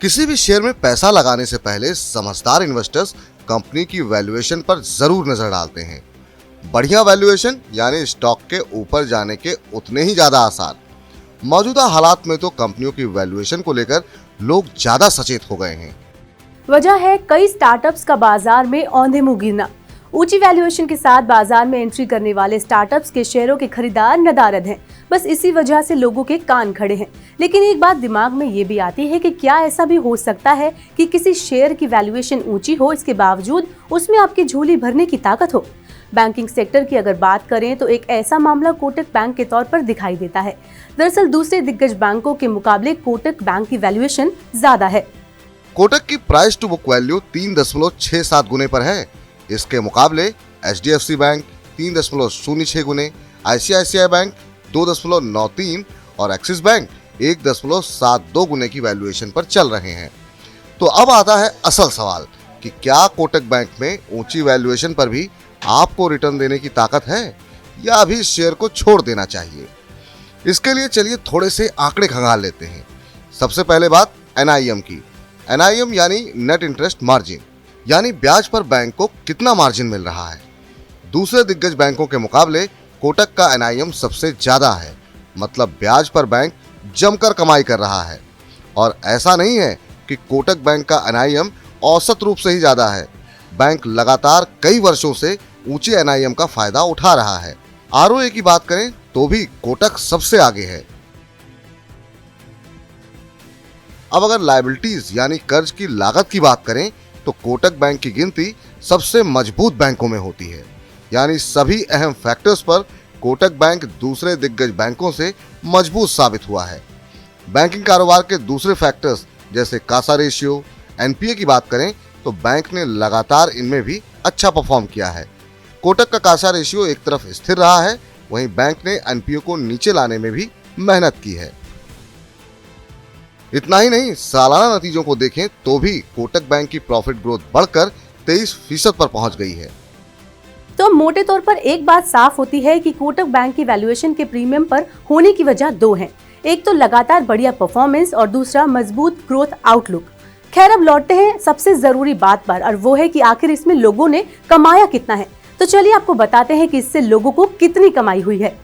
किसी भी शेयर में पैसा लगाने से पहले समझदार इन्वेस्टर्स कंपनी की वैल्यूएशन पर जरूर नजर डालते हैं। बढ़िया वैल्यूएशन यानी स्टॉक के ऊपर जाने के उतने ही ज्यादा आसार। मौजूदा हालात में तो कंपनियों की वैल्यूएशन को लेकर लोग ज्यादा सचेत हो गए हैं। वजह है कई स्टार्टअप्स का बाजार में औंधे मुंह गिरना। ऊंची वैल्यूएशन के साथ बाजार में एंट्री करने वाले स्टार्टअप्स के शेयरों के खरीदार नदारद हैं। बस इसी वजह से लोगों के कान खड़े हैं। लेकिन एक बात दिमाग में ये भी आती है कि क्या ऐसा भी हो सकता है कि किसी शेयर की वैल्यूएशन ऊंची हो, इसके बावजूद उसमें आपकी झोली भरने की ताकत हो। बैंकिंग सेक्टर की अगर बात करें तो एक ऐसा मामला कोटक बैंक के तौर पर दिखाई देता है। दरअसल दूसरे दिग्गज बैंकों के मुकाबले कोटक बैंक की वैल्यूएशन ज्यादा है। कोटक की प्राइस टू बुक वैल्यू 3.67 गुने पर है। इसके मुकाबले HDFC बैंक 3.06 गुने, ICICI बैंक 2.93 और एक्सिस बैंक 1.72 गुने की वैल्यूएशन पर चल रहे हैं। तो अब आता है असल सवाल कि क्या कोटक बैंक में ऊंची वैल्यूएशन पर भी आपको रिटर्न देने की ताकत है या अभी इस शेयर को छोड़ देना चाहिए। इसके लिए चलिए थोड़े से आंकड़े खंगाल लेते हैं। सबसे पहले बात NIM की। NIM यानी नेट इंटरेस्ट मार्जिन, यानी ब्याज पर बैंक को कितना मार्जिन मिल रहा है। दूसरे दिग्गज बैंकों के मुकाबले कोटक का NIM सबसे ज्यादा है, मतलब ब्याज पर बैंक जमकर कमाई कर रहा है। और ऐसा नहीं है कि कोटक बैंक का NIM औसत रूप से ही ज्यादा है। बैंक लगातार कई वर्षों से ऊंचे NIM का फायदा उठा रहा है। ROA की बात करें तो भी कोटक सबसे आगे है। अब अगर लायबिलिटीज यानी कर्ज की लागत की बात करें तो कोटक बैंक की गिनती सबसे मजबूत बैंकों में होती है। यानी सभी अहम फैक्टर्स पर कोटक बैंक दूसरे दिग्गज बैंकों से मजबूत साबित हुआ है। बैंकिंग कारोबार के दूसरे फैक्टर्स जैसे कासा रेशियो, NPA की बात करें तो बैंक ने लगातार इनमें भी अच्छा परफॉर्म किया है। कोटक का कासा रेशियो एक तरफ स्थिर रहा है, वहीं बैंक ने NPA को नीचे लाने में भी मेहनत की है। इतना ही नहीं, सालाना नतीजों को देखें तो भी कोटक बैंक की प्रॉफिट ग्रोथ बढ़कर 23% पर पहुंच गई है। तो मोटे तौर पर एक बात साफ होती है कि कोटक बैंक की वैल्यूएशन के प्रीमियम पर होने की वजह दो हैं। एक तो लगातार बढ़िया परफॉर्मेंस और दूसरा मजबूत ग्रोथ आउटलुक। खैर अब लौटते हैं सबसे जरूरी बात पर, और वो है कि आखिर इसमें लोगों ने कमाया कितना है। तो चलिए आपको बताते हैं कि इससे लोगों को कितनी कमाई हुई है।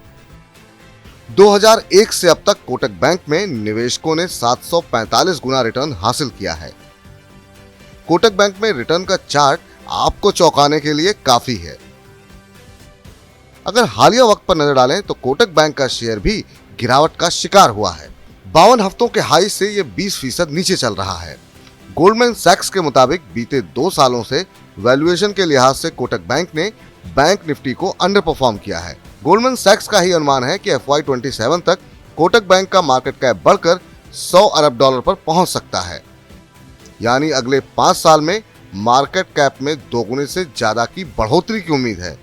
2001 से अब तक कोटक बैंक में निवेशकों ने 745 गुना रिटर्न हासिल किया है। कोटक बैंक में रिटर्न का चार्ट आपको चौंकाने के लिए काफी है। अगर हालिया वक्त पर नजर डालें तो कोटक बैंक का शेयर भी गिरावट का शिकार हुआ है। 52 हफ्तों के हाई से ये 20% नीचे चल रहा है। गोल्डमैन सैक्स के मुताबिक बीते 2 सालों से वैल्यूएशन के लिहाज से कोटक बैंक ने बैंक निफ्टी को अंडर परफॉर्म किया है। गोल्डमैन सैक्स का ही अनुमान है कि FY27 तक कोटक बैंक का मार्केट कैप बढ़कर $100 अरब पर पहुंच सकता है। यानी अगले 5 साल में मार्केट कैप में 2 गुने से ज्यादा की बढ़ोतरी की उम्मीद है।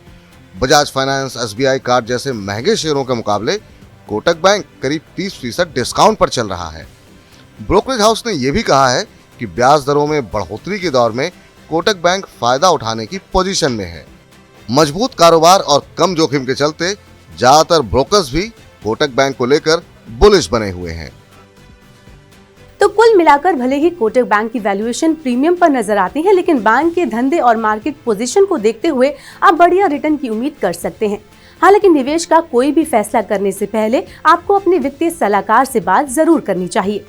बजाज फाइनेंस, SBI कार्ड जैसे महंगे शेयरों के मुकाबले कोटक बैंक करीब 30% डिस्काउंट पर चल रहा है। ब्रोकरेज हाउस ने यह भी कहा है कि ब्याज दरों में बढ़ोतरी के दौर में कोटक बैंक फायदा उठाने की पोजीशन में है। मजबूत कारोबार और कम जोखिम के चलते ज्यादातर ब्रोकर्स भी कोटक बैंक को लेकर बुलिश बने हुए हैं। तो कुल मिलाकर भले ही कोटक बैंक की वैल्यूएशन प्रीमियम पर नजर आती है, लेकिन बैंक के धंधे और मार्केट पोजीशन को देखते हुए आप बढ़िया रिटर्न की उम्मीद कर सकते हैं। हालांकि निवेश का कोई भी फैसला करने से पहले आपको अपने वित्तीय सलाहकार से बात जरूर करनी चाहिए।